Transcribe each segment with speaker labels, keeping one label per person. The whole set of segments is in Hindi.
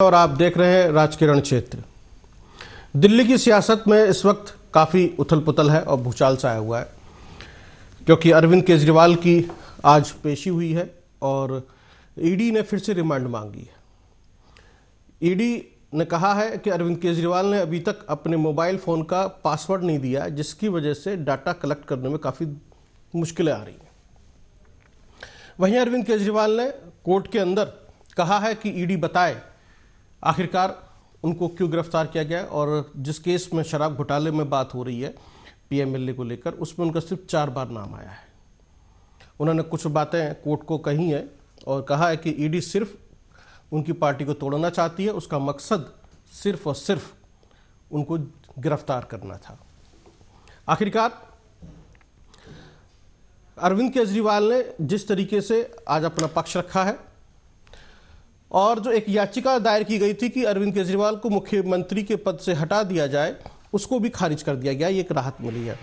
Speaker 1: और आप देख रहे हैं राजकीय रण क्षेत्र। दिल्ली की सियासत में इस वक्त काफ़ी उथल पुथल है और भूचाल सा आया हुआ है, क्योंकि अरविंद केजरीवाल की आज पेशी हुई है और ईडी ने फिर से रिमांड मांगी है। ईडी ने कहा है कि अरविंद केजरीवाल ने अभी तक अपने मोबाइल फ़ोन का पासवर्ड नहीं दिया है, जिसकी वजह से डाटा कलेक्ट करने में काफ़ी मुश्किलें आ रही हैं। वहीं अरविंद केजरीवाल ने कोर्ट के अंदर कहा है कि ईडी बताए आखिरकार उनको क्यों गिरफ्तार किया गया, और जिस केस में शराब घोटाले में बात हो रही है पीएमएलए को लेकर, उसमें उनका सिर्फ 4 बार नाम आया है। उन्होंने कुछ बातें कोर्ट को कही हैं और कहा है कि ईडी सिर्फ उनकी पार्टी को तोड़ना चाहती है, उसका मकसद सिर्फ और सिर्फ उनको गिरफ्तार करना था। आखिरकार अरविंद केजरीवाल ने जिस तरीके से आज अपना पक्ष रखा है, और जो एक याचिका दायर की गई थी कि अरविंद केजरीवाल को मुख्यमंत्री के पद से हटा दिया जाए, उसको भी खारिज कर दिया गया। ये एक राहत मिली है।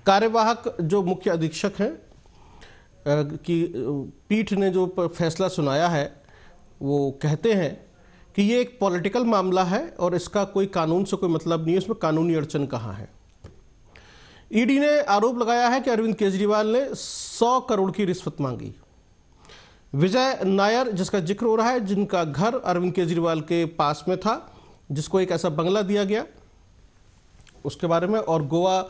Speaker 1: कार्यवाहक जो मुख्य अधीक्षक हैं कि पीठ ने जो फैसला सुनाया है, वो कहते हैं कि ये एक पॉलिटिकल मामला है और इसका कोई कानून से कोई मतलब नहीं है, इसमें कानूनी अड़चन कहाँ है। ईडी ने आरोप लगाया है कि अरविंद केजरीवाल ने 100 करोड़ की रिश्वत मांगी। विजय नायर, जिसका जिक्र हो रहा है, जिनका घर अरविंद केजरीवाल के पास में था, जिसको एक ऐसा बंगला दिया गया, उसके बारे में, और गोवा,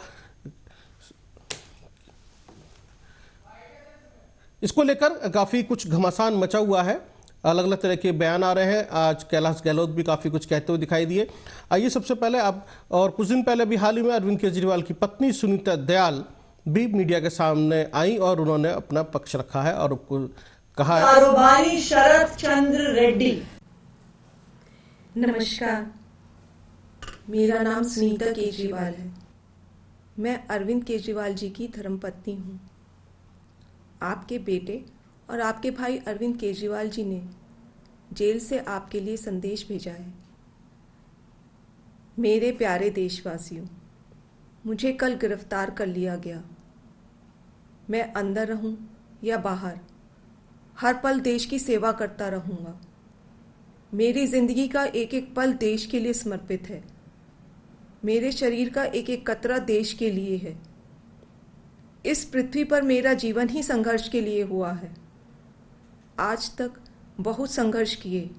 Speaker 1: इसको लेकर काफ़ी कुछ घमासान मचा हुआ है। अलग अलग तरह के बयान आ रहे हैं। आज कैलाश गहलोत भी काफ़ी कुछ कहते हुए दिखाई दिए। आइए सबसे पहले अब, और कुछ दिन पहले भी हाल ही में अरविंद केजरीवाल की पत्नी सुनीता दयाल भी मीडिया के सामने आई और उन्होंने अपना पक्ष रखा है और कहा है।
Speaker 2: कारोबारी शरद चंद्र रेड्डी।
Speaker 3: नमस्कार, मेरा नाम सुनीता केजरीवाल है। मैं अरविंद केजरीवाल जी की धर्मपत्नी हूँ। आपके बेटे और आपके भाई अरविंद केजरीवाल जी ने जेल से आपके लिए संदेश भेजा है। मेरे प्यारे देशवासियों, मुझे कल गिरफ्तार कर लिया गया। मैं अंदर रहूं या बाहर, हर पल देश की सेवा करता रहूंगा। मेरी जिंदगी का एक एक पल देश के लिए समर्पित है। मेरे शरीर का एक एक कतरा देश के लिए है। इस पृथ्वी पर मेरा जीवन ही संघर्ष के लिए हुआ है। आज तक बहुत संघर्ष किए,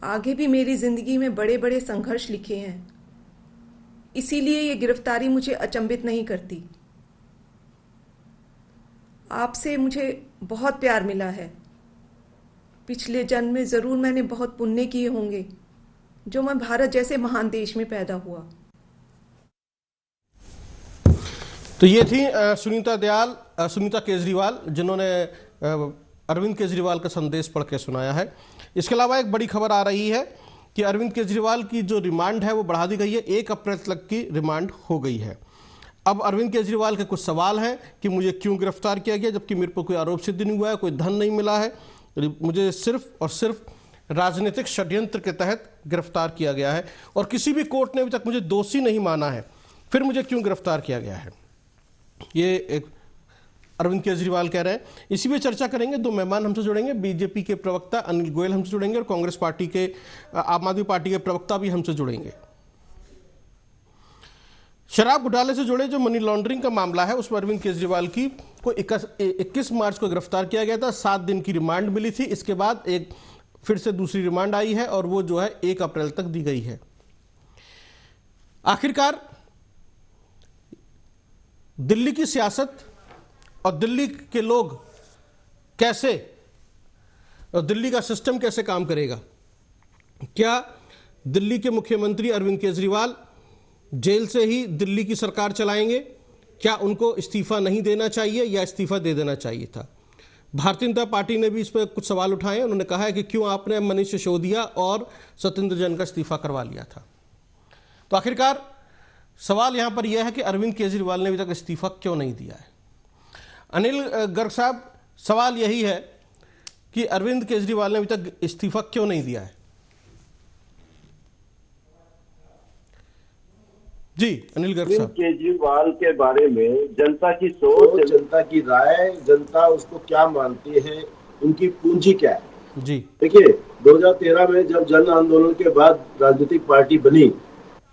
Speaker 3: आगे भी मेरी जिंदगी में बड़े बड़े संघर्ष लिखे हैं। इसीलिए ये गिरफ्तारी मुझे अचंभित नहीं करती। आपसे मुझे बहुत प्यार मिला है। पिछले जन्म में जरूर मैंने बहुत पुण्य किए होंगे, जो मैं भारत जैसे महान देश में पैदा हुआ।
Speaker 1: तो ये थी सुनीता केजरीवाल, जिन्होंने अरविंद केजरीवाल का संदेश पढ़ के सुनाया है। इसके अलावा एक बड़ी खबर आ रही है कि अरविंद केजरीवाल की जो रिमांड है वो बढ़ा दी गई है। 1 अप्रैल तक की रिमांड हो गई है। अब अरविंद केजरीवाल के कुछ सवाल हैं कि मुझे क्यों गिरफ्तार किया गया, जबकि मेरे पर कोई आरोप सिद्ध नहीं हुआ है, कोई धन नहीं मिला है, मुझे सिर्फ और सिर्फ राजनीतिक षड्यंत्र के तहत गिरफ्तार किया गया है और किसी भी कोर्ट ने अभी तक मुझे दोषी नहीं माना है। फिर मुझे क्यों गिरफ्तार किया गया है, ये एक अरविंद केजरीवाल कह रहे हैं। इसी पे चर्चा करेंगे। 2 मेहमान हमसे जुड़ेंगे। बीजेपी के प्रवक्ता अनिल गोयल हमसे जुड़ेंगे और कांग्रेस पार्टी के, आम आदमी पार्टी के प्रवक्ता भी हमसे जुड़ेंगे। शराब घोटाले से जुड़े जो मनी लॉन्ड्रिंग का मामला है, उसमें अरविंद केजरीवाल की को 21 मार्च को गिरफ्तार किया गया था। 7 दिन की रिमांड मिली थी। इसके बाद एक फिर से दूसरी रिमांड आई है और वो जो है 1 अप्रैल तक दी गई है। आखिरकार दिल्ली की सियासत और दिल्ली के लोग कैसे, और दिल्ली का सिस्टम कैसे काम करेगा? क्या दिल्ली के मुख्यमंत्री अरविंद केजरीवाल जेल से ही दिल्ली की सरकार चलाएंगे? क्या उनको इस्तीफा नहीं देना चाहिए या इस्तीफा दे देना चाहिए था? भारतीय जनता पार्टी ने भी इस पर कुछ सवाल उठाए। उन्होंने कहा है कि क्यों आपने मनीष सिसोदिया और सत्येंद्र जैन का इस्तीफा करवा लिया था। तो आखिरकार सवाल यहां पर यह है कि अरविंद केजरीवाल ने अभी तक इस्तीफा क्यों नहीं दिया है। अनिल गर्ग साहब, सवाल यही है कि अरविंद केजरीवाल ने अभी तक इस्तीफा क्यों नहीं दिया है? जी अनिल गर्ग साहब।
Speaker 4: केजरीवाल के बारे में जनता की सोच, जनता की राय, जनता उसको क्या मानती है, उनकी पूंजी क्या है,
Speaker 1: जी।
Speaker 5: देखिए, 2013 में जब जन आंदोलन के बाद राजनीतिक पार्टी बनी,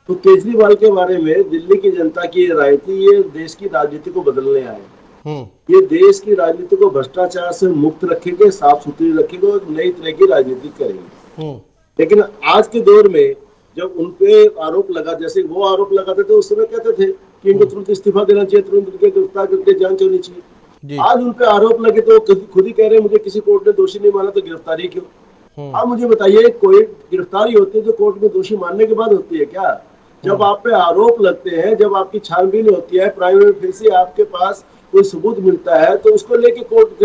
Speaker 5: तो केजरीवाल के बारे में दिल्ली की जनता की ये राय थी, ये देश की राजनीति को बदलने आए,
Speaker 1: हम्म।
Speaker 5: ये देश की राजनीति को भ्रष्टाचार से मुक्त रखेंगे, साफ सुथरी रखेंगे और नई तरह की राजनीति करेंगे। लेकिन आज के दौर में जब उनपे आरोप लगा, जैसे वो आरोप लगाते थे उस समय कहते थे कि इनको तुरंत इस्तीफा देना चाहिए, तुरंत उनके गिरफ्तार करके जांच होनी चाहिए। आज उनपे आरोप लगे तो खुद ही कह रहे हैं मुझे किसी कोर्ट ने दोषी नहीं माना, तो गिरफ्तारी क्यों? आप मुझे बताइए, कोई गिरफ्तारी होती है जो कोर्ट में दोषी मानने के बाद होती है क्या? जब आप पे आरोप लगते हैं, जब आपकी छानबीन होती है, प्राइमरी फिर से आपके पास कोई सबूत मिलता है, तो उसको लेके कोर्ट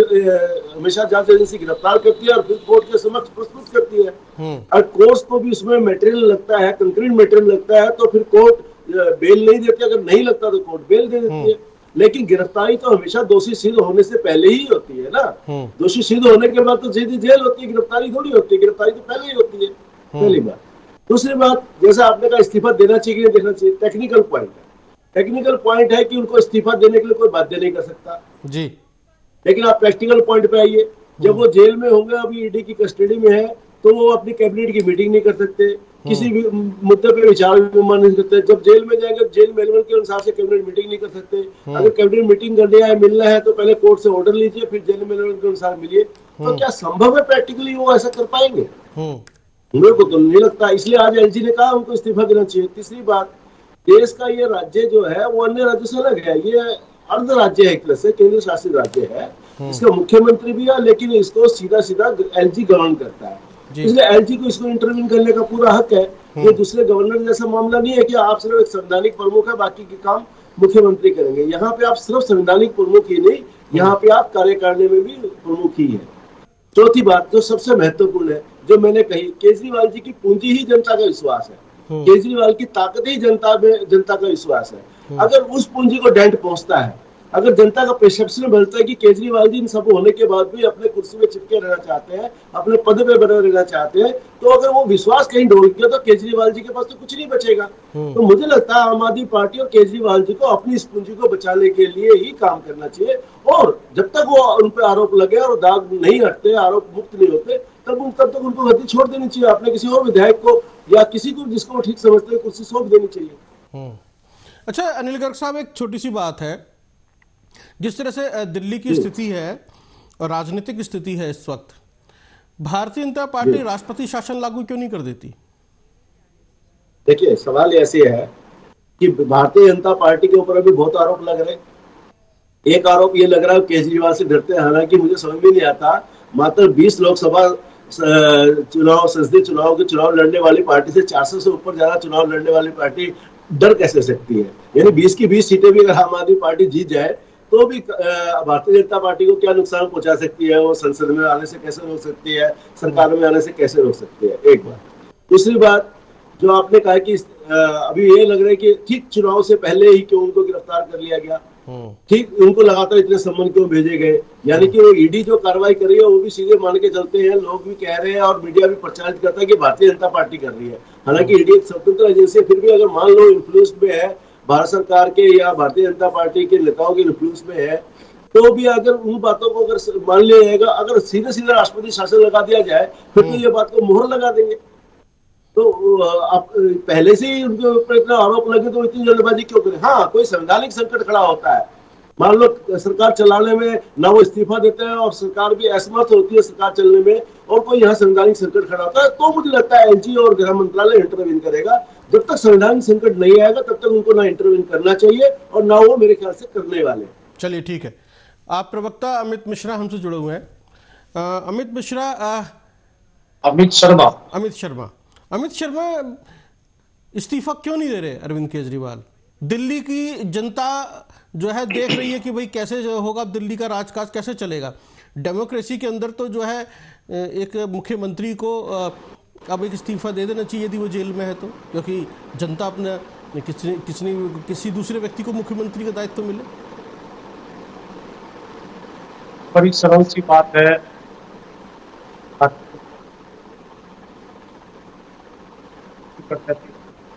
Speaker 5: हमेशा जांच एजेंसी गिरफ्तार करती है और फिर कोर्ट के समक्ष प्रस्तुत करती है। और कोर्ट को भी उसमें मटेरियल लगता है, कंक्रीट मटेरियल लगता है, तो फिर कोर्ट बेल नहीं देती, अगर नहीं लगता तो कोर्ट बेल दे देती है। लेकिन गिरफ्तारी तो हमेशा दोषी सिद्ध होने से पहले ही होती है ना। दोषी सिद्ध होने के बाद तो सीधी जेल होती है, गिरफ्तारी थोड़ी होती है, गिरफ्तारी तो पहले ही होती है। पहली बात। दूसरी बात, जैसा आपने कहा इस्तीफा देना चाहिए कि नहीं देना चाहिए, टेक्निकल पॉइंट है। टेक्निकल पॉइंट है कि उनको इस्तीफा देने के लिए कोई बाध्य नहीं कर सकता
Speaker 1: जी।
Speaker 5: लेकिन आप प्रैक्टिकल पॉइंट पे आइए, जब वो जेल में होंगे, अभी ईडी की कस्टडी में है, तो वो अपनी कैबिनेट की मीटिंग नहीं कर सकते, किसी भी मुद्दे पे विचार विमर्श नहीं करते। जब जेल में जाएंगे, जेल मैनुअल के अनुसार से कैबिनेट मीटिंग नहीं कर सकते। अगर कैबिनेट मीटिंग करनी है, मिलना है, तो पहले कोर्ट से ऑर्डर लीजिए, फिर जेल मैनुअल के अनुसार मिलिए। तो क्या संभव है प्रैक्टिकली वो ऐसा कर पाएंगे? मेरे को तो नहीं लगता। इसलिए आज एलजी ने कहा उनको इस्तीफा देना चाहिए। तीसरी बात, देश का ये राज्य जो है वो अन्य राज्यों से अलग है, ये अर्ध राज्य है, एक तरह से केंद्र शासित राज्य है। इसका मुख्यमंत्री भी है, लेकिन इसको सीधा सीधा एलजी गवर्न करता है, इसलिए एलजी को इसको इंटरवीन करने का पूरा हक है। ये दूसरे गवर्नर जैसा मामला नहीं है कि आप सिर्फ एक संवैधानिक प्रमुख है, बाकी के काम मुख्यमंत्री करेंगे। यहाँ पे आप सिर्फ संवैधानिक प्रमुख ही नहीं, यहाँ पे आप कार्यकारिणी में भी प्रमुख ही है। चौथी बात जो सबसे महत्वपूर्ण है, जो मैंने कही, केजरीवाल जी की पूंजी ही जनता का विश्वास है, केजरीवाल की ताकत ही जनता का विश्वास है। अगर उस पूंजी को डेंट पहुंचता है, अगर जनता का परसेप्शन बनता है कि केजरीवाल जी इन सब होने के बाद भी अपने कुर्सी में चिपके रहना चाहते हैं, अपने पद पे बने रहना चाहते हैं, तो अगर वो विश्वास कहीं डोल गया तो केजरीवाल जी के पास तो कुछ नहीं बचेगा। तो मुझे लगता है आम आदमी पार्टी और केजरीवाल जी को अपनी इस पूंजी को बचाने के लिए ही काम करना चाहिए। और जब तक वो उन पर आरोप लगे और दाग नहीं हटते, आरोप मुक्त नहीं होते, तब तक उनको गद्दी छोड़ देनी चाहिए। आपने किसी और विधायक को या किसी को जिसको ठीक समझते हैं कुर्सी सौंप देनी चाहिए।
Speaker 1: अच्छा अनिल गर्ग साहब, एक छोटी सी बात है, जिस तरह से दिल्ली की स्थिति है और राजनीतिक स्थिति है इस वक्त, भारतीय जनता पार्टी राष्ट्रपति शासन लागू क्यों नहीं कर देती?
Speaker 5: देखिए, सवाल ऐसे है कि भारतीय जनता पार्टी के ऊपर अभी बहुत आरोप लग रहे हैं। एक आरोप ये लग रहा है केजरीवाल से डरते हैं, हालांकि मुझे समझ में नहीं आता, मात्र 20 लोकसभा चुनाव, संसदीय चुनाव के चुनाव लड़ने वाली पार्टी से 400 से ऊपर ज्यादा चुनाव लड़ने वाली पार्टी डर कैसे सकती है? यानी 20 की 20 सीटें भी अगर आम आदमी पार्टी जीत जाए तो भी भारतीय जनता पार्टी को क्या नुकसान पहुंचा सकती है? वो संसद में आने से कैसे रोक सकती है? सरकार में आने से कैसे रोक सकती है? एक बात। दूसरी बात, जो आपने कहा कि अभी ये लग रहा है कि ठीक चुनाव से पहले ही क्यों उनको गिरफ्तार कर लिया गया, ठीक उनको लगातार इतने सम्मन क्यों भेजे गए? यानी कि वो ईडी जो कार्रवाई कर रही है वो भी सीधे मान के चलते हैं, लोग भी कह रहे हैं और मीडिया भी प्रचारित करता है कि भारतीय जनता पार्टी कर रही है। हालांकि ईडी एक स्वतंत्र एजेंसी है, फिर भी अगर मान लो इन्फ्लुएंस में है भारत सरकार के या भारतीय जनता पार्टी के नेताओं के इन्फ्लुएंस में है, तो भी अगर उन बातों को अगर मान लिया जाएगा, अगर सीधे सीधे राष्ट्रपति शासन लगा दिया जाए, फिर तो ये बात को मोहर लगा देंगे। तो आप पहले से ही उनके ऊपर इतना आरोप लगे तो इतनी जल्दबाजी क्यों करें? हाँ, कोई संवैधानिक संकट खड़ा होता है, मान लो सरकार चलाने में ना वो इस्तीफा देते हैं और सरकार भी असमर्थ होती है सरकार चलने में, और कोई यहाँ संवैधानिक संकट खड़ा होता है, तो मुझे लगता है एलजी और गृह मंत्रालय इंटरवीन करेगा। जब तक संवैधानिक संकट नहीं आएगा तब तक उनको ना इंटरवीन करना चाहिए और ना वो मेरे ख्याल से करने वाले।
Speaker 1: चलिए ठीक है। आप प्रवक्ता अमित मिश्रा हमसे जुड़े हुए हैं। अमित मिश्रा, अमित शर्मा इस्तीफा क्यों नहीं दे रहे अरविंद केजरीवाल? दिल्ली की जनता जो है देख रही है कि भाई कैसे होगा, दिल्ली का राजकाज कैसे चलेगा। डेमोक्रेसी के अंदर तो जो है एक मुख्यमंत्री को अब एक इस्तीफा दे देना चाहिए यदि वो जेल में है तो, क्योंकि जनता अपने किसी दूसरे व्यक्ति को मुख्यमंत्री का दायित्व मिले।
Speaker 6: बड़ी सरल सी बात है,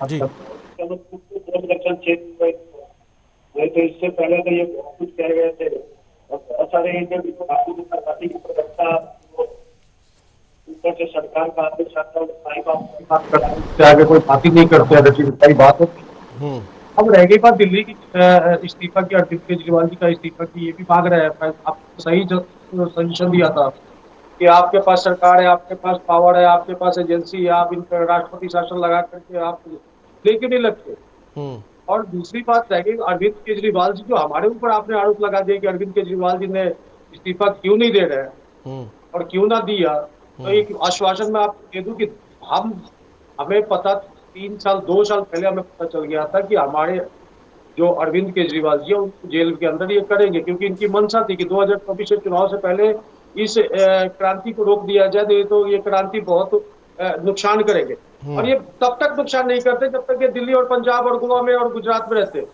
Speaker 1: जी।
Speaker 6: नहीं तो इससे पहले तो ये कुछ कह गए थे और बहुत सारे इंटरव्यू भारतीय जनता पार्टी के प्रवक्ता ऊपर से सरकार का आदेश आता है, बात करते हैं, आगे कोई बात ही नहीं करते हैं, रची बात होती है। अब रह गई बात दिल्ली की इस्तीफा की, अरविंद केजरीवाल जी का इस्तीफा की, ये भी मांग रहे हैं। आपको सही सजेशन दिया था कि आपके पास सरकार है, आपके पास पावर है, आपके पास एजेंसी है, आप इन पर राष्ट्रपति शासन लगा करके आप लेके नहीं लगते। और दूसरी बात रह गई अरविंद केजरीवाल जी, जो हमारे ऊपर आपने आरोप लगा दिया कि अरविंद केजरीवाल जी ने इस्तीफा क्यों नहीं दे रहे हैं और क्यों ना दिया, तो एक आश्वासन मैं आपको दे दूं कि हमें पता 2 साल पहले हमें पता चल गया था कि हमारे जो अरविंद केजरीवाल जी है उनको जेल के अंदर ये करेंगे, क्योंकि इनकी मंशा थी कि 2024 के चुनाव से पहले इस क्रांति को रोक दिया जाए, तो ये क्रांति बहुत नुकसान करेंगे। और ये तब तक नुकसान नहीं करते जब तक ये दिल्ली और पंजाब और गोवा में और गुजरात में रहते।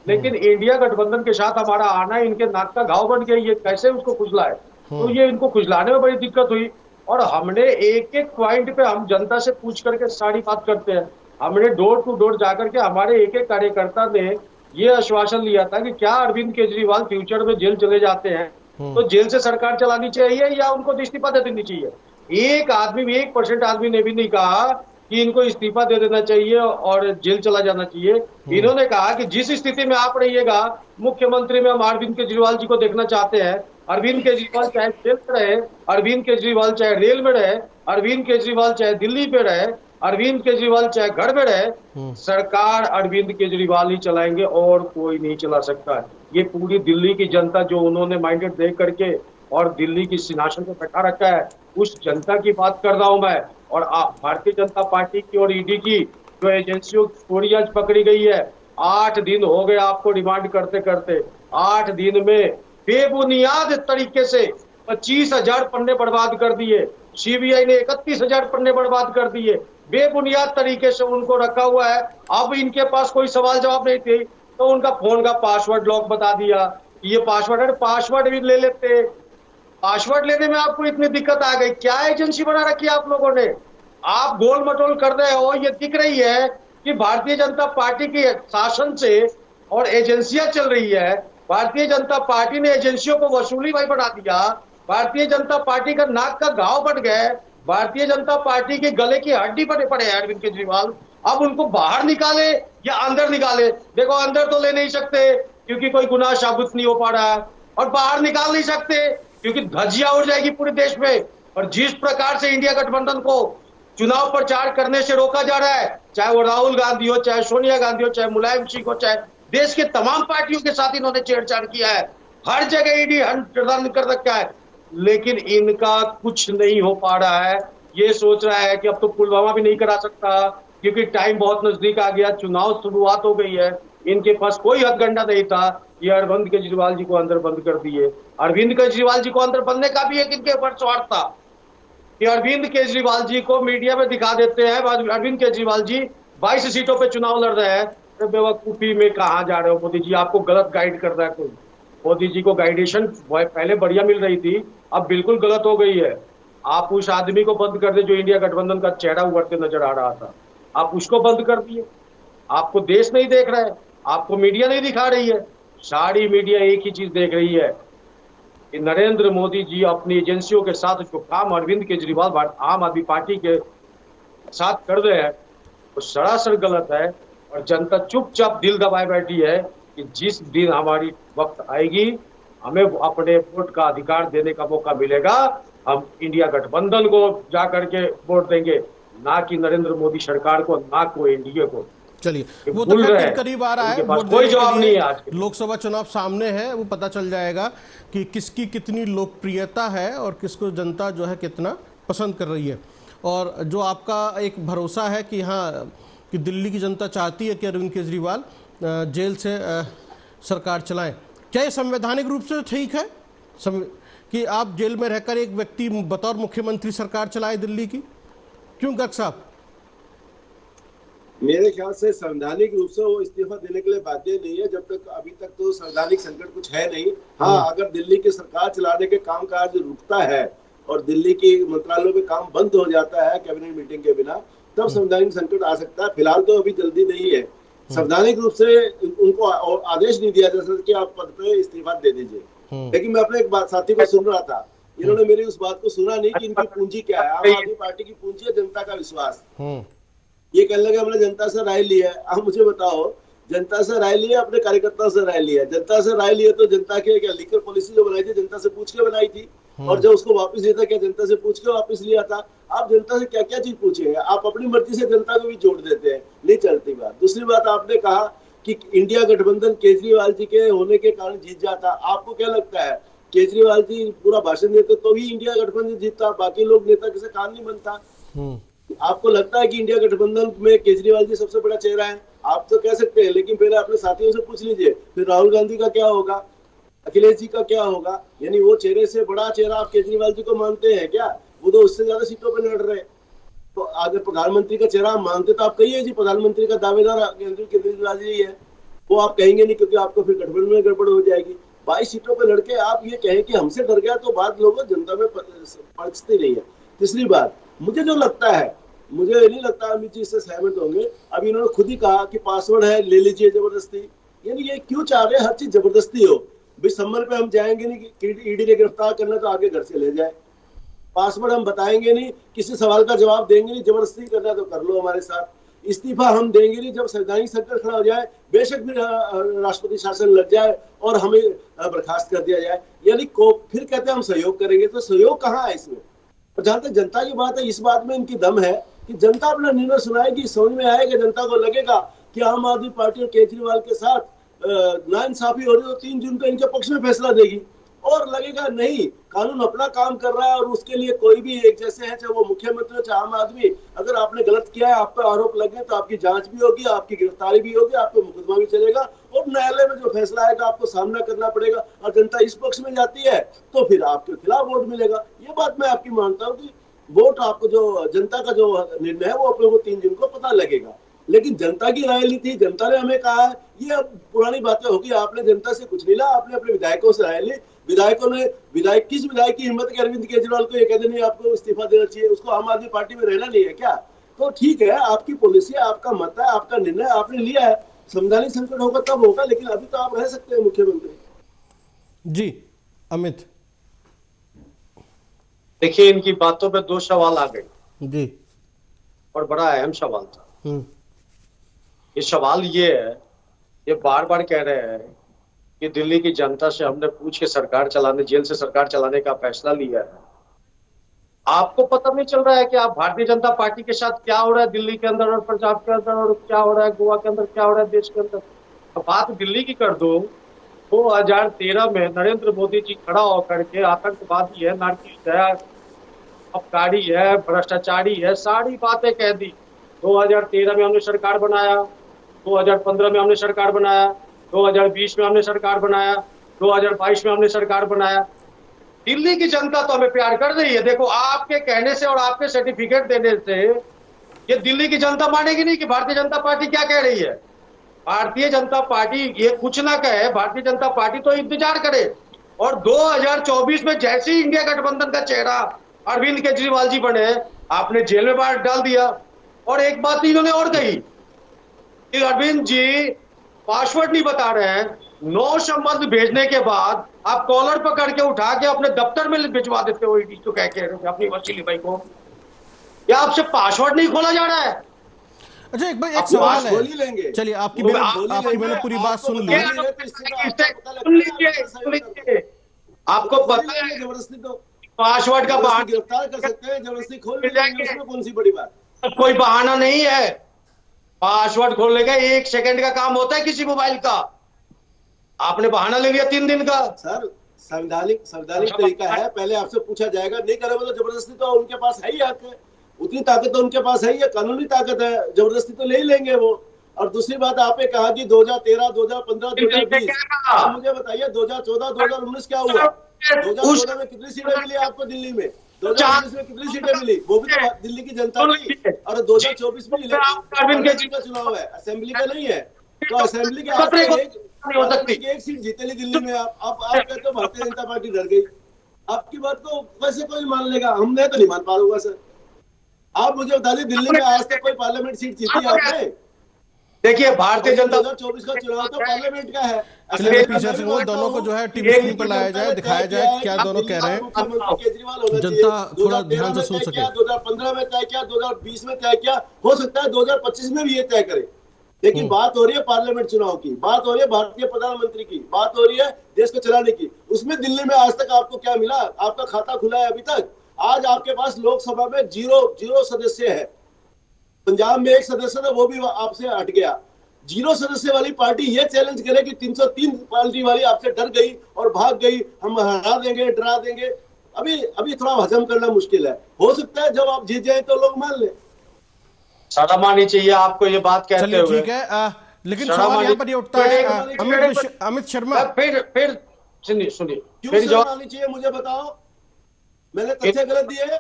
Speaker 6: लेकिन इंडिया गठबंधन के साथ हमारा आना इनके नाक का घाव बन गया, ये कैसे उसको खुजलाए। तो ये इनको खुजलाने में बड़ी दिक्कत हुई। और हमने एक एक पॉइंट पे हम जनता से पूछ करके सारी बात करते हैं। हमने डोर टू डोर जाकर के हमारे एक एक कार्यकर्ता ने ये आश्वासन लिया था कि क्या अरविंद केजरीवाल फ्यूचर में जेल चले जाते हैं तो जेल से सरकार चलानी चाहिए या उनको इस्तीफा दे देनी चाहिए। एक आदमी भी 1% आदमी ने भी नहीं कहा कि इनको इस्तीफा दे देना चाहिए और जेल चला जाना चाहिए। इन्होंने कहा कि जिस स्थिति में आप रहिएगा मुख्यमंत्री में हम अरविंद केजरीवाल जी को देखना चाहते हैं। अरविंद केजरीवाल चाहे जेल में रहे, अरविंद केजरीवाल चाहे रेल में रहे, अरविंद केजरीवाल चाहे दिल्ली पे रहे, अरविंद केजरीवाल चाहे घर में रहे, सरकार अरविंद केजरीवाल ही चलाएंगे और कोई नहीं चला सकता है। ये पूरी दिल्ली की जनता जो उन्होंने माइंडेड देख करके और दिल्ली की सिंहासन पर बैठा रखा है उस जनता की बात कर रहा हूं मैं। और भारतीय जनता पार्टी की और ईडी की जो एजेंसियों की चोरी आज पकड़ी गई है, 8 दिन हो गए आपको रिमांड करते करते। 8 दिन में बेबुनियाद तरीके से 25,000 पन्ने बर्बाद कर दिए। सीबीआई ने 31,000 पन्ने बर्बाद कर दिए। बेबुनियाद तरीके से उनको रखा हुआ है। अब इनके पास कोई सवाल जवाब नहीं थे तो उनका फोन का पासवर्ड लॉक बता दिया, ये पासवर्ड है। पासवर्ड भी ले लेते, पासवर्ड लेने में आपको इतनी दिक्कत आ गई। क्या एजेंसी बना रखी है आप लोगों ने? आप गोल मटोल कर रहे हो। ये दिख रही है कि भारतीय जनता पार्टी के शासन से और एजेंसियां चल रही है। भारतीय जनता पार्टी ने एजेंसियों को वसूली भाई बढ़ा दिया। भारतीय जनता पार्टी का नाक का घाव बढ़ गए। भारतीय जनता पार्टी के गले की हड्डी बने पड़े हैं अरविंद केजरीवाल। अब उनको बाहर निकाले या अंदर निकाले? देखो अंदर तो ले नहीं सकते क्योंकि कोई गुनाह साबित नहीं हो पा रहा है, और बाहर निकाल नहीं सकते क्योंकि धज्जियां उड़ जाएगी पूरे देश में। और जिस प्रकार से इंडिया गठबंधन को चुनाव प्रचार करने से रोका जा रहा है, चाहे वो राहुल गांधी हो, चाहे सोनिया गांधी हो, चाहे मुलायम सिंह हो, चाहे देश के तमाम पार्टियों के साथ इन्होंने छेड़छाड़ किया है। हर जगह ईडी रन कर रखा है, लेकिन इनका कुछ नहीं हो पा रहा है। ये सोच रहा है कि अब तो पुलवामा भी नहीं करा सकता क्योंकि टाइम बहुत नजदीक आ गया, चुनाव शुरुआत हो गई है। इनके पास कोई हथकंडा नहीं था। ये अरविंद केजरीवाल जी को अंदर बंद कर दिए। अरविंद केजरीवाल जी को अंदर बनने का भी एक इनके ऊपर स्वार्थ था कि अरविंद केजरीवाल जी को मीडिया में दिखा देते हैं अरविंद केजरीवाल जी 22 सीटों पे चुनाव लड़ रहे हैं। तो बेवकूफी में कहाँ जा रहे हो मोदी जी? आपको गलत गाइड कर रहा है कोई। मोदी जी को गाइडेशन पहले बढ़िया मिल रही थी, अब बिल्कुल गलत हो गई है। आप उस आदमी को बंद कर दे जो इंडिया गठबंधन का चेहरा उभरते नजर आ रहा था, आप उसको बंद कर दिए। आपको देश नहीं देख रहा है, आपको मीडिया नहीं दिखा रही है। सारी मीडिया एक ही चीज देख रही है कि नरेंद्र मोदी जी अपनी एजेंसियों के साथ जो काम अरविंद केजरीवाल आम आदमी पार्टी के साथ कर रहे हैं वो सरासर गलत है। और जनता चुपचाप दिल दबाए बैठी है कि जिस दिन हमारी वक्त आएगी हमें अपने वोट का अधिकार देने का मौका मिलेगा, हम इंडिया गठबंधन को जा करके वोट देंगे, ना कि नरेंद्र मोदी सरकार को, ना कोई एनडीए को।
Speaker 1: चलिए वो तो करीब आ रहा है,
Speaker 6: कोई जवाब नहीं है। आज
Speaker 1: लोकसभा चुनाव सामने है, वो पता चल जाएगा कि किसकी कितनी लोकप्रियता है और किसको जनता जो है कितना पसंद कर रही है। और जो आपका एक भरोसा है कि हाँ कि दिल्ली की जनता चाहती है कि अरविंद केजरीवाल जेल से सरकार चलाएं, क्या ये संवैधानिक रूप से ठीक है कि आप जेल में रहकर एक व्यक्ति बतौर मुख्यमंत्री सरकार चलाए दिल्ली की? क्यों गर्ग साहब?
Speaker 5: मेरे ख्याल से संवैधानिक रूप से वो इस्तीफा देने के लिए बाध्य नहीं है जब तक, अभी तक तो संवैधानिक संकट कुछ है नहीं। हाँ, अगर दिल्ली की सरकार चलाने के कामकाज रुकता है और दिल्ली की मंत्रालयों में काम बंद हो जाता है कैबिनेट मीटिंग के बिना, तब संवैधानिक संकट आ सकता है। फिलहाल तो अभी जल्दी नहीं है। संवैधानिक रूप से उनको आदेश नहीं दिया जा सकता कि आप पद पे इस्तीफा दे दीजिए। लेकिन मैं अपने एक साथी को सुन रहा था, इन्होंने मेरी उस बात को सुना नहीं कि इनकी पूंजी क्या है। आम आदमी पार्टी की पूंजी है जनता का विश्वास। ये कहने लगे हमने जनता से राय ली है। आप मुझे बताओ, जनता से राय ली है, अपने कार्यकर्ताओं से राय लिया? जनता से राय लिया तो जनता के क्या लीकर पॉलिसी जो बनाई थी जनता से पूछ के बनाई थी, और जब उसको वापस लिया था क्या जनता से पूछ के वापस लिया था? आप जनता से क्या क्या चीज पूछेंगे? आप अपनी मर्जी से जनता को भी जोड़ देते हैं, नहीं चलती बात। दूसरी बात, आपने कहा कि इंडिया गठबंधन केजरीवाल जी के होने के कारण जीत जाता। आपको क्या लगता है केजरीवाल जी पूरा भाषण देते तो भी इंडिया गठबंधन जीतता, बाकी लोग नेता किसी काम नहीं बनता? आपको लगता है कि इंडिया गठबंधन में केजरीवाल जी सबसे बड़ा चेहरा है? आप तो कह सकते हैं, लेकिन पहले अपने साथियों से पूछ लीजिए, फिर राहुल गांधी का क्या होगा, अखिलेश जी का क्या होगा? यानी वो चेहरे से बड़ा चेहरा आप केजरीवाल जी को मानते हैं क्या? वो तो उससे ज्यादा सीटों पर लड़ रहे। तो अगर प्रधानमंत्री का चेहरा आप मानते तो आप कहिए जी प्रधानमंत्री का दावेदार केजरीवाल जी है। वो आप कहेंगे नहीं, क्योंकि आपको फिर गठबंधन में गड़बड़ हो जाएगी। 22 सीटों पर लड़के आप ये कहें कि हमसे डर गया, तो बात लोगों जनता में पहुंचती नहीं है। तीसरी बात, मुझे जो लगता है, मुझे नहीं लगता अमित जी इससे सहमत होंगे, अभी इन्होंने खुद ही कहा कि पासवर्ड है ले लीजिए जबरदस्ती। यानी ये क्यों चाह रहे हैं हर चीज जबरदस्ती हो? भाई सम्मन पे हम जाएंगे नहीं कि ईडी ने गिरफ्तार करना तो आगे घर से ले जाए। पासवर्ड हम बताएंगे नहीं, किसी सवाल का जवाब देंगे नहीं, जबरदस्ती करना तो कर लो हमारे साथ। इस्तीफा हम देंगे नहीं, जब संवैधानिक संकट खड़ा हो जाए, बेशक भी राष्ट्रपति शासन लग जाए और हमें बर्खास्त कर दिया जाए, यानी को फिर कहते हैं हम सहयोग करेंगे। तो सहयोग कहाँ है इसमें? और जहां तक जनता की बात है, इस बात में इनकी दम है कि जनता अपना निर्णय सुनाएगी, समझ में आएगा, जनता को लगेगा कि आम आदमी पार्टी और केजरीवाल के साथ नाइंसाफी हो रही है, तो 3 जून को इनके पक्ष में फैसला देगी। और लगेगा नहीं, कानून अपना काम कर रहा है और उसके लिए कोई भी एक जैसे है, चाहे वो मुख्यमंत्री हो चाहे आम आदमी, अगर आपने गलत किया है, आप पर आरोप लगे तो आपकी जांच भी होगी, आपकी गिरफ्तारी भी होगी, आपको मुकदमा भी चलेगा और न्यायालय में जो फैसला आएगा आपको सामना करना पड़ेगा। और जनता इस पक्ष में जाती है तो फिर आपके खिलाफ वोट मिलेगा। ये बात मैं आपकी मानता हूँ कि वोट आपको जो जनता का जो निर्णय है वो अपने को 3 जून को पता लगेगा। लेकिन जनता की राय ली थी, जनता ने हमें कहा है, ये अब पुरानी बातें होगी। आपने जनता से कुछ नहीं लिया, आपने अपने विधायकों से राय ली। विधायकों ने किस विधायक की हिम्मत की अरविंद केजरीवाल को ये कहते नहीं आपको इस्तीफा देना चाहिए, उसको आम आदमी पार्टी में रहना नहीं है क्या? तो ठीक है, आपकी पॉलिसी है, आपका मत है, आपका निर्णय आपने लिया है। संवैधानिक संकट होगा तब होगा, लेकिन अभी तो आप रह सकते हैं मुख्यमंत्री।
Speaker 1: जी अमित,
Speaker 6: देखिए इनकी बातों पे 2 सवाल आ गए
Speaker 1: जी,
Speaker 6: और बड़ा अहम सवाल था। ये सवाल ये है, ये बार बार कह रहे हैं कि दिल्ली की जनता से हमने पूछ के सरकार चलाने, जेल से सरकार चलाने का फैसला लिया है। आपको पता नहीं चल रहा है कि आप भारतीय जनता पार्टी के साथ क्या हो रहा है दिल्ली के अंदर और पंजाब के अंदर, और क्या हो रहा है गोवा के अंदर, क्या हो रहा है देश के अंदर? अब बात दिल्ली की कर दो, 2013 में नरेंद्र मोदी जी खड़ा होकर के आतंकवादी है, नारकीस है, अपकारी है, भ्रष्टाचारी है, सारी बातें कह दी। 2013 में हमने सरकार बनाया, 2015 में हमने सरकार बनाया, 2020 में हमने सरकार बनाया, 2022 में हमने सरकार बनाया। दिल्ली की जनता तो हमें प्यार कर रही है। देखो, आपके कहने से और आपके सर्टिफिकेट देने से ये दिल्ली की जनता मानेगी नहीं कि भारतीय जनता पार्टी क्या कह रही है। भारतीय जनता पार्टी ये कुछ ना कहे, भारतीय जनता पार्टी तो इंतजार करे। और 2024 में जैसे ही इंडिया गठबंधन का चेहरा अरविंद केजरीवाल जी बने, आपने जेल में बाहर डाल दिया। और एक बात इन्होंने और कही कि अरविंद जी पासवर्ड नहीं बता रहे हैं, 9 संबंध भेजने के बाद आप कॉलर पकड़ के उठा के अपने दफ्तर में भिजवा देते हो ईडी को, कह के अपनी वसीली भाई को। या आपसे पासवर्ड नहीं खोला जा रहा है?
Speaker 1: अच्छा एक सवाल है,
Speaker 5: लेंगे।
Speaker 1: चलिए आपकी मैंने पूरी बात सुन ली।
Speaker 6: आपको पता है
Speaker 5: जबरदस्ती तो
Speaker 6: पासवर्ड का बहाना
Speaker 5: गिरफ्तार कर सकते हैं, जबरदस्ती खोल देंगे, उसमें कौन सी बड़ी बात?
Speaker 6: कोई बहाना नहीं है। पासवर्ड खोलने का 1 सेकंड का काम होता है किसी मोबाइल का। आपने बहाना ले लिया 3 दिन का।
Speaker 5: सर संवैधानिक तरीका है, पहले आपसे पूछा जाएगा, नहीं करे तो जबरदस्ती तो उनके पास है ही हक है, उतनी ताकत तो उनके पास है ही है, कानूनी ताकत है, जबरदस्ती तो ले ही लेंगे वो। और दूसरी बात आपने कहा कि 2013, 2015, 2020, आप मुझे बताइए 2014, 2019 क्या हुआ? 2014 में कितनी सीटें मिली आपको दिल्ली में? 2019 में कितनी सीटें मिली? वो भी तो दिल्ली की जनता की। और 2024 में इलेक्शन का चुनाव है, असेंबली का नहीं है। तो असेंबली के एक सीट जीते ली दिल्ली में। आप कहते हो भारतीय जनता पार्टी डर गई। आपकी बात को वैसे कोई मान लेगा, हमने तो नहीं मान पाऊंगा सर। आप मुझे बता दिए दिल्ली में आज तक कोई पार्लियामेंट सीट जीती है आपने?
Speaker 6: देखिए भारतीय जनता
Speaker 5: 2024 का चुनाव तो पार्लियामेंट का है।
Speaker 1: चलिए पीछे से वो दोनों को जो है टीवी स्क्रीन पर लाया जाए, दिखाया जाए कि क्या दोनों कह रहे हैं,
Speaker 5: मुख्यमंत्री केजरीवाल होना चाहिए।
Speaker 1: जनता थोड़ा ध्यान से सुन सके।
Speaker 5: 2015 में तय किया, 2020 में तय किया, हो सकता है 2025 में भी ये तय करे, लेकिन बात हो रही है पार्लियामेंट चुनाव की, बात हो रही है भारतीय प्रधानमंत्री की, बात हो रही है देश को चलाने की। उसमें दिल्ली में आज तक आपको क्या मिला? आपका खाता खुला है अभी तक? आज आपके पास लोकसभा में जीरो सदस्य है। पंजाब में एक सदस्य था, वो भी आपसे हट गया। जीरो सदस्य वाली पार्टी ये चैलेंज करे कि 303 पार्टी वाली आपसे डर गई और भाग गई, हम हरा देंगे, डरा देंगे। अभी थोड़ा हजम करना मुश्किल है। हो सकता है जब आप जीत जाए तो लोग मान ले।
Speaker 6: शर्म आनी चाहिए आपको ये बात कहते हुए।
Speaker 1: ठीक है, लेकिन सवाल यहाँ पर ये उठता है अमित शर्मा,
Speaker 6: फिर सुनिए
Speaker 5: क्यों शर्म आनी चाहिए मुझे बताओ? मैंने तथ्य गलत दिए?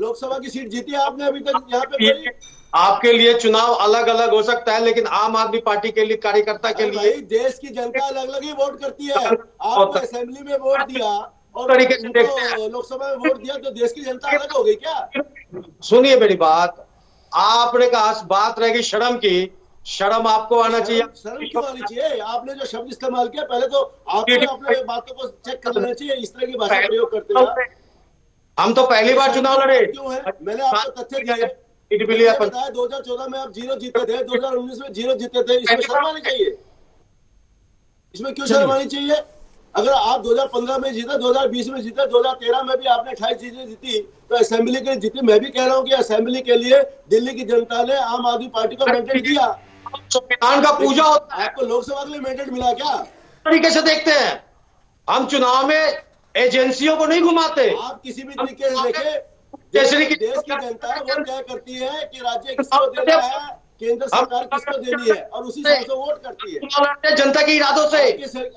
Speaker 5: लोकसभा की सीट जीती है आपने अभी तक यहाँ पे?
Speaker 6: आपके लिए चुनाव अलग अलग हो सकता है, लेकिन आम आदमी पार्टी के लिए, कार्यकर्ता के लिए
Speaker 5: देश की जनता अलग अलग ही वोट करती है। आपने असेंबली में वोट दिया और
Speaker 6: तरीके से देखते हैं,
Speaker 5: लोकसभा में वोट दिया, तो देश की जनता अलग हो गई क्या?
Speaker 6: सुनिए मेरी बात, आपने कहा बात रहेगी शर्म की। शर्म आपको आना चाहिए।
Speaker 5: शर्म क्यों आनी चाहिए? आपने जो शब्द इस्तेमाल किया, पहले तो आपको अपने बातों को चेक कर लेना चाहिए। इस तरह की भाषा प्रयोग करते हैं।
Speaker 6: हम तो पहली बार चुनाव लड़े
Speaker 5: क्यों है? मैंने आपको तथ्य दिए, बताया 2014 में आप 0 जीते थे, 2019 में 0 जीते थे। इसमें शर्म आनी चाहिए? इसमें क्यों शर्म आनी चाहिए? अगर आप 2015 में जीते, 2020 में जीते, 2013 में भी आपने 28 सीटें जीती, तो असेंबली के लिए जीती। मैं भी कह रहा हूँ कि असेंबली के लिए दिल्ली की जनता ने आम आदमी पार्टी को मैंडेट दिया।
Speaker 6: संविधान का पूजा होता है।
Speaker 5: आपको लोकसभा के लिए मैंडेट मिला क्या?
Speaker 6: तरीके से देखते हैं हम चुनाव में, एजेंसियों को नहीं घुमाते।
Speaker 5: आप किसी भी तरीके से देखें, देश की जनता वो तय करती है कि राज्य किसको देना है, केंद्र सरकार किसको देनी है, और उसी हिसाब से वोट करती है।
Speaker 6: जनता के इरादों से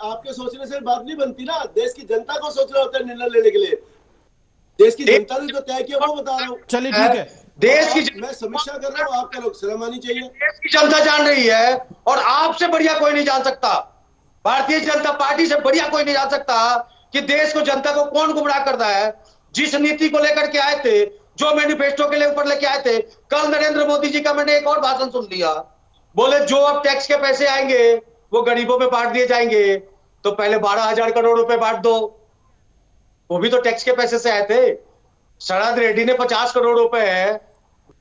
Speaker 5: आपके सोचने से बात नहीं बनती ना। देश की जनता को सोचना होता है निर्णय लेने के लिए। देश की जनता ने जो तय किया वो बता रहा हूँ।
Speaker 1: चलिए ठीक है,
Speaker 6: देश की
Speaker 5: मैं समीक्षा कर रहा हूँ, आपका लोग शर्म आनी चाहिए।
Speaker 6: देश की जनता जान रही है, और आपसे बढ़िया कोई नहीं जान सकता। भारतीय जनता पार्टी से बढ़िया कोई नहीं जान सकता कि देश को, जनता को कौन गुमराह करता है। जिस नीति को लेकर के आए थे, जो मैनिफेस्टो के लिए ऊपर लेके आए थे, कल नरेंद्र मोदी जी का मैंने एक और भाषण सुन लिया। बोले जो अब टैक्स के पैसे आएंगे वो गरीबों में बांट दिए जाएंगे। तो पहले 12,000 करोड़ रुपए बांट दो, वो भी तो टैक्स के पैसे से आए थे। शरद रेड्डी ने 50 करोड़ रुपए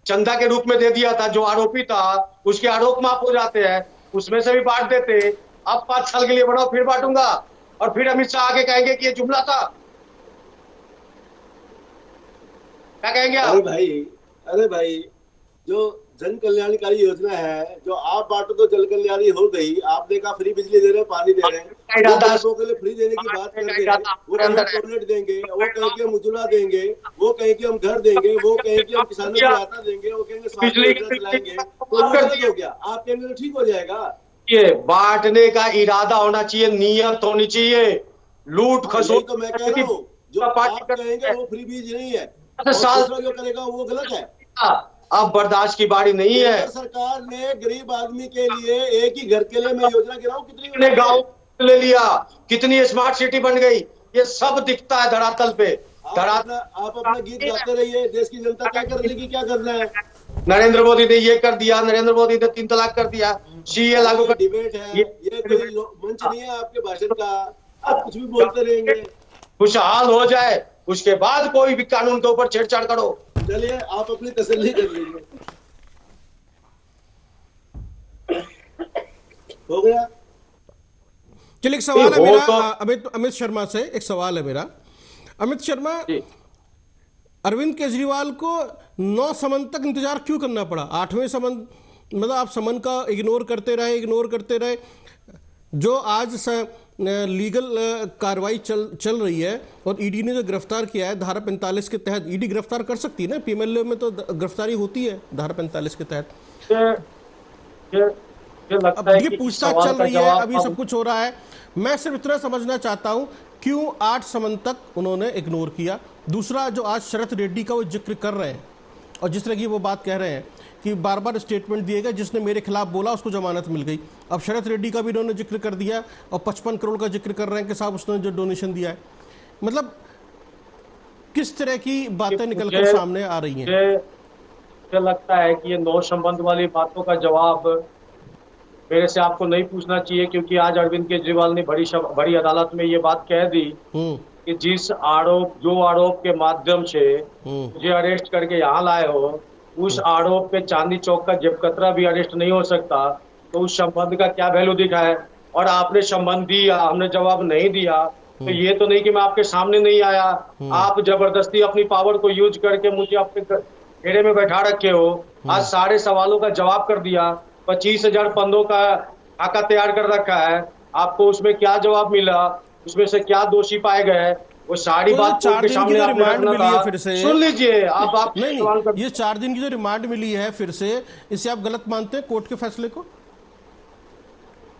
Speaker 6: चंदा के रूप में दे दिया था। जो आरोपी था उसके आरोप माफ हो जाते हैं, उसमें से भी बांट देते। अब 5 साल के लिए बढ़ाओ, फिर बांटूंगा, और फिर अमित शाह आगे कहेंगे कि ये जुमला था। क्या कहेंगे आप?
Speaker 5: अरे भाई, जो जन कल्याणकारी योजना है, जो आप बांटो तो जन कल्याणी हो गई। आपने कहा फ्री बिजली दे रहे हैं, पानी दे रहे हैं, लोगों के लिए फ्री देने की बात कर रहे हैं। वो कहेंगे टॉयलेट देंगे, वो कहेंगे हम उज्ज्वला देंगे, वो कहेंगे हम घर देंगे, वो कहेंगे हम किसानों की सहायता देंगे, वो कहेंगे स्वास्थ्य योजना चलाएंगे। तो वो गलत हो गया। आप कहेंगे तो ठीक हो जाएगा।
Speaker 6: ये बांटने का इरादा होना चाहिए, नियत होनी चाहिए। लूट खसोट
Speaker 5: तो मैं कह रहा हूँ, जो आप कहेंगे वो फ्री बीज नहीं है, दूसरा जो करेगा वो गलत है।
Speaker 6: अब बर्दाश्त की बारी नहीं है।
Speaker 5: सरकार ने गरीब आदमी के लिए, एक ही घर के लिए मैं योजना गिराऊं, कितनी
Speaker 6: गाँव ले लिया, कितनी स्मार्ट सिटी बन गई, ये सब दिखता है धरातल पे।
Speaker 5: आप अपना गीत गाते रहिए, देश की जनता क्या कर लेगी, क्या करना है।
Speaker 6: नरेंद्र मोदी ने ये कर दिया, नरेंद्र मोदी ने 3 तलाक कर दिया, सीए लागू कर।
Speaker 5: डिबेट है, ये कोई मंच नहीं है आपके भाषण का। आप कुछ भी बोलते रहेंगे।
Speaker 6: खुशहाल हो जाए, उसके बाद कोई भी कानून के ऊपर छेड़छाड़ करो।
Speaker 5: चलिए आप अपनी तसल्ली कर लीजिए। हो गया।
Speaker 1: चलिए एक सवाल है मेरा अमित शर्मा से। एक सवाल है मेरा, अमित शर्मा, अरविंद केजरीवाल को 9 समन तक इंतजार क्यों करना पड़ा? 8वें समन, मतलब आप समन का इग्नोर करते रहे। जो आज लीगल कार्रवाई चल रही है और ईडी ने जो गिरफ्तार किया है धारा 45 के तहत, ईडी गिरफ्तार कर सकती है ना, पीएमएलए में तो गिरफ्तारी होती है धारा 45 के तहत। अब ये पूछताछ चल रही है, अभी सब कुछ हो रहा है। मैं सिर्फ इतना समझना चाहता हूं क्यों 8 समन तक उन्होंने इग्नोर किया। दूसरा, जो आज शरद रेड्डी का वो जिक्र कर रहे हैं और जिस तरह की वो बात कह रहे हैं कि बार बार स्टेटमेंट दिए गए, जिसने मेरे खिलाफ बोला उसको जमानत मिल गई। अब शरद रेड्डी का भी इन्होंने जिक्र कर दिया और 55 करोड़ का जिक्र कर रहे हैं कि साहब उसने जो डोनेशन दिया है। मतलब किस तरह की बातें निकल कर सामने आ रही हैं?
Speaker 6: मुझे लगता है कि ये नौ संबंध वाली बातों का जवाब मेरे से आपको नहीं पूछना चाहिए, क्योंकि आज अरविंद केजरीवाल ने बड़ी अदालत में ये बात कह दी कि जो आरोप के माध्यम से मुझे अरेस्ट करके यहाँ लाए हो, उस आरोप पे चांदनी चौक का जेब कतरा भी अरेस्ट नहीं हो सकता, तो उस संबंध का क्या वैल्यू दिखा है? और आपने संबंध दिया, हमने जवाब नहीं दिया, तो ये तो नहीं कि मैं आपके सामने नहीं आया, आप जबरदस्ती अपनी पावर को यूज करके मुझे अपने घेरे में बैठा रखे हो। आज सारे सवालों का जवाब कर दिया, 25,000 पदों का खाका तैयार कर रखा है, आपको उसमें क्या जवाब मिला, उसमें से क्या दोषी पाए गए, वो सारी
Speaker 1: तो
Speaker 6: बात कोर्ट के सामने आपने
Speaker 1: रिमांड
Speaker 6: रखना
Speaker 1: मिली है
Speaker 6: था।
Speaker 1: फिर से,
Speaker 6: सुन लीजिए आप
Speaker 1: नहीं
Speaker 6: सवाल कर।
Speaker 1: ये 4 दिन की जो रिमांड मिली है फिर से, इसे आप गलत मानते हैं कोर्ट के फैसले को?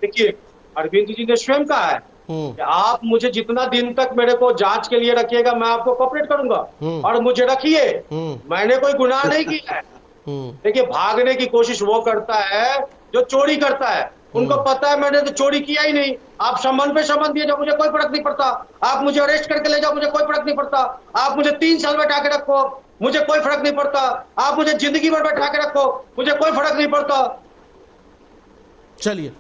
Speaker 6: देखिए, अरविंद जी ने स्वयं कहा है कि आप मुझे जितना दिन तक मेरे को जांच के लिए रखिएगा मैं आपको कोऑपरेट करूंगा, और मुझे रखिए, मैंने कोई गुनाह नहीं किया है। देखिए, भागने की कोशिश वो करता है जो चोरी करता है, उनको पता है मैंने तो चोरी किया ही नहीं। आप संबंध पे संबंध दिए जाओ, मुझे कोई फर्क नहीं पड़ता, आप मुझे अरेस्ट करके ले जाओ, मुझे कोई फर्क नहीं पड़ता, आप मुझे 3 साल बैठा के रखो, मुझे कोई फर्क नहीं पड़ता, आप मुझे जिंदगी भर बैठा के रखो, मुझे कोई फर्क नहीं पड़ता।
Speaker 1: चलिए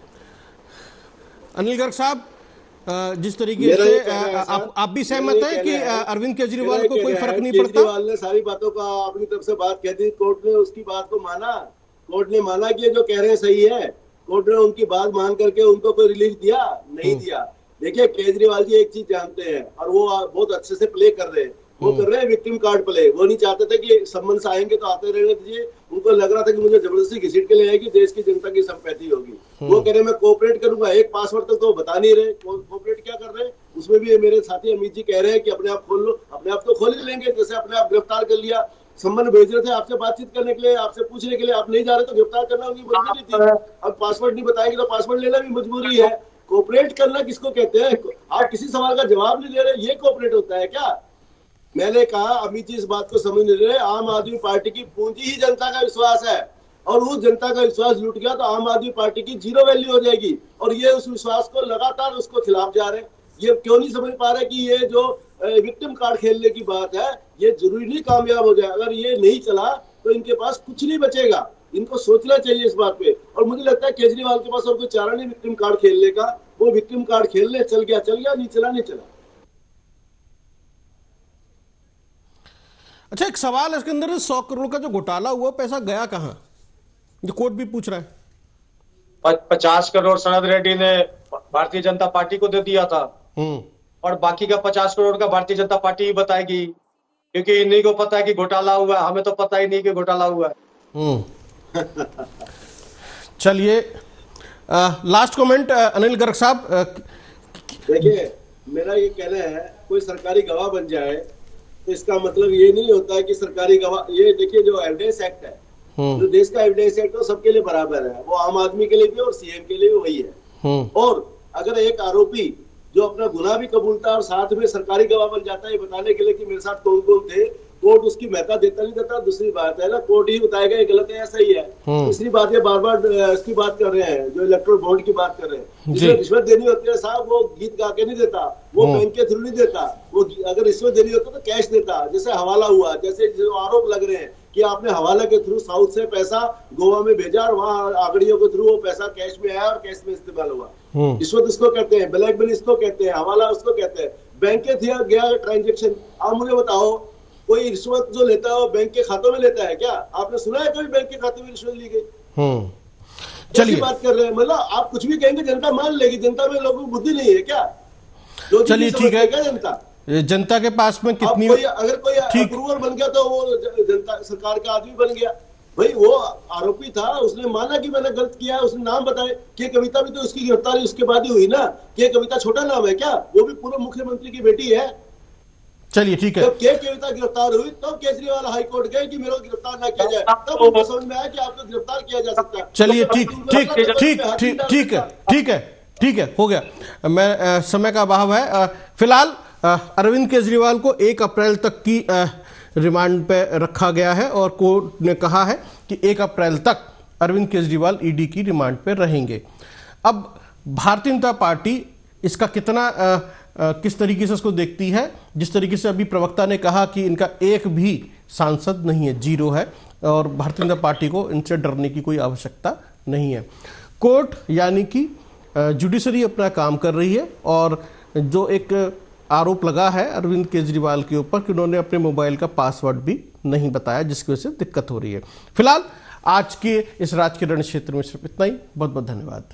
Speaker 1: अनिल गर्ग साहब, जिस तरीके से आप भी सहमत हैं कि अरविंद केजरीवाल को कोई फर्क नहीं पड़ता?
Speaker 5: केजरीवाल ने सारी बातों का अपनी तरफ से बात कह दी, कोर्ट ने उसकी बात को माना, कोर्ट ने माना कि जो कह रहे हैं सही है, कोर्ट ने उनकी बात मान करके उनको कोई रिलीफ दिया नहीं दिया। देखिए, केजरीवाल जी एक चीज जानते हैं और वो बहुत अच्छे से प्ले कर रहे हैं, वो कर रहे हैं विक्टिम कार्ड प्ले। वो नहीं चाहते थे कि समन्स आएंगे तो आते रहने दीजिए, उनको लग रहा था कि मुझे जबरदस्ती घसीट के ले आएगी, देश की जनता की संपत्ति होगी। वो कह रहे मैं कोऑपरेट करूंगा, एक पासवर्ड तक तो बता नहीं रहे कोऑपरेट क्या कर रहे हैं। उसमें भी मेरे साथी अमित जी कह रहे हैं कि अपने आप खोल लो, अपने आप तो खोल ही लेंगे, जैसे अपने आप गिरफ्तार कर लिया। संबंध भेज रहे थे आपसे बातचीत करने के लिए, आपसे पूछने के लिए, आप नहीं जा रहे तो गिरफ्तार करना उनकी मजबूरी थी। अब पासवर्ड नहीं बताएंगे तो पासवर्ड लेना भी मजबूरी है। कोऑपरेट करना किसको कहते हैं? आप किसी सवाल का जवाब नहीं दे रहे, ये कोऑपरेट होता है क्या? मैंने कहा, अमित जी इस बात को समझ नहीं रहे, आम आदमी पार्टी की पूंजी ही जनता का विश्वास है, और उस जनता का विश्वास लूट गया तो आम आदमी पार्टी की 0 वैल्यू हो जाएगी। और ये उस विश्वास को लगातार उसको खिलाफ जा रहे हैं। ये क्यों नहीं समझ पा रहे कि ये जो विक्टिम कार्ड खेलने की बात है, ये जरूरी नहीं कामयाब हो जाए। अगर ये नहीं चला तो इनके पास कुछ नहीं बचेगा, इनको सोचना चाहिए इस बात पे। और मुझे लगता है केजरीवाल के पास और कोई चारा नहीं विक्टिम कार्ड खेलने का, वो विक्टिम कार्ड खेलने चल गया, नहीं चला नहीं चला।
Speaker 1: अच्छा, एक सवाल है इसके अंदर, 100 करोड़ का जो घोटाला हुआ, पैसा गया कहां? जो कोर्ट भी पूछ रहा है।
Speaker 6: 50 करोड़ शरद रेड्डी ने भारतीय जनता पार्टी को दे दिया था, और बाकी का 50 करोड़ का भारतीय जनता पार्टी ही बताएगी, क्योंकि इन्हीं को पता है कि घोटाला हुआ है, हमें तो पता ही नहीं कि घोटाला हुआ है।
Speaker 1: चलिए, लास्ट कमेंट अनिल गर्ग साहब।
Speaker 5: देखिए, मेरा ये कहना है, कोई सरकारी गवाह बन जाए तो इसका मतलब ये नहीं होता है कि सरकारी गवाह, ये देखिए जो एविडेंस एक्ट है, जो देश का एविडेंस एक्ट है, सबके लिए बराबर है, वो आम आदमी के लिए भी और सीएम के लिए भी वही है। और अगर एक आरोपी जो अपना गुनाह भी कबूलता है और साथ में सरकारी गवाह बन जाता है ये बताने के लिए कि मेरे साथ कौन कौन थे, कोर्ट उसकी महत्ता देता नहीं देता दूसरी बात है ना, कोर्ट ही बताएगा ये गलत है या सही है। तीसरी बात, ये बार बार इसकी बात कर रहे हैं, जो इलेक्टोरल बॉन्ड की बात कर रहे हैं, जिसमें रिश्वत देनी होती है साहब, वो गीत गा के नहीं देता, वो बैंक के थ्रू नहीं देता, वो अगर रिश्वत देनी होती तो कैश देता। जैसे हवाला हुआ, जैसे जो आरोप लग रहे हैं कि आपने हवाला के थ्रू साउथ से पैसा गोवा में भेजा और वहाँ आगड़ियों के थ्रू वो पैसा कैश में आया और कैश में इस्तेमाल हुआ। रिश्वत इसको कहते हैं, ब्लैक मनी इसको कहते हैं, हवाला उसको कहते हैं। बैंक के थ्रू गया ट्रांजेक्शन। आप मुझे बताओ, कोई रिश्वत जो लेता है वो बैंक के खातों में लेता है क्या? आपने सुना है कोई बैंक के खाते में रिश्वत ली गई? चलिए, बात कर रहे हैं, मतलब आप कुछ भी कहेंगे जनता मान लेगी। जनता में लोगों को बुद्धि नहीं है क्या?
Speaker 1: चलिए ठीक है,
Speaker 5: जनता
Speaker 1: जनता के पास में कितनी,
Speaker 5: अगर कोई अप्रूवर बन गया तो वो जनता सरकार का आदमी बन गया। भाई वो आरोपी था, उसने माना कि मैंने गलत किया है, उसने नाम बताए। कि कविता भी तो उसकी गिरफ्तारी उसके बाद ही हुई ना। कि कविता छोटा नाम है क्या? वो भी पूर्व मुख्यमंत्री की बेटी है।
Speaker 1: चलिए ठीक है,
Speaker 5: जब कविता गिरफ्तार हुई तब तो केजरीवाल हाई कोर्ट गए कि मेरे को गिरफ्तार ना किया जाए, तब उनको समझ में आया कि आपको गिरफ्तार किया जा सकता है।
Speaker 1: चलिए ठीक है, हो गया। मैं समय का अभाव है। फिलहाल अरविंद केजरीवाल को 1 अप्रैल तक की रिमांड पे रखा गया है और कोर्ट ने कहा है कि 1 अप्रैल तक अरविंद केजरीवाल ईडी की रिमांड पे रहेंगे। अब भारतीय जनता पार्टी इसका कितना किस तरीके से इसको देखती है? जिस तरीके से अभी प्रवक्ता ने कहा कि इनका एक भी सांसद नहीं है, 0 है, और भारतीय जनता पार्टी को इनसे डरने की कोई आवश्यकता नहीं है। कोर्ट यानी कि जुडिशरी अपना काम कर रही है और जो एक आरोप लगा है अरविंद केजरीवाल के ऊपर कि उन्होंने अपने मोबाइल का पासवर्ड भी नहीं बताया, जिसकी वजह से दिक्कत हो रही है। फिलहाल आज के इस राजकीय रण क्षेत्र में सिर्फ इतना ही। बहुत बहुत धन्यवाद।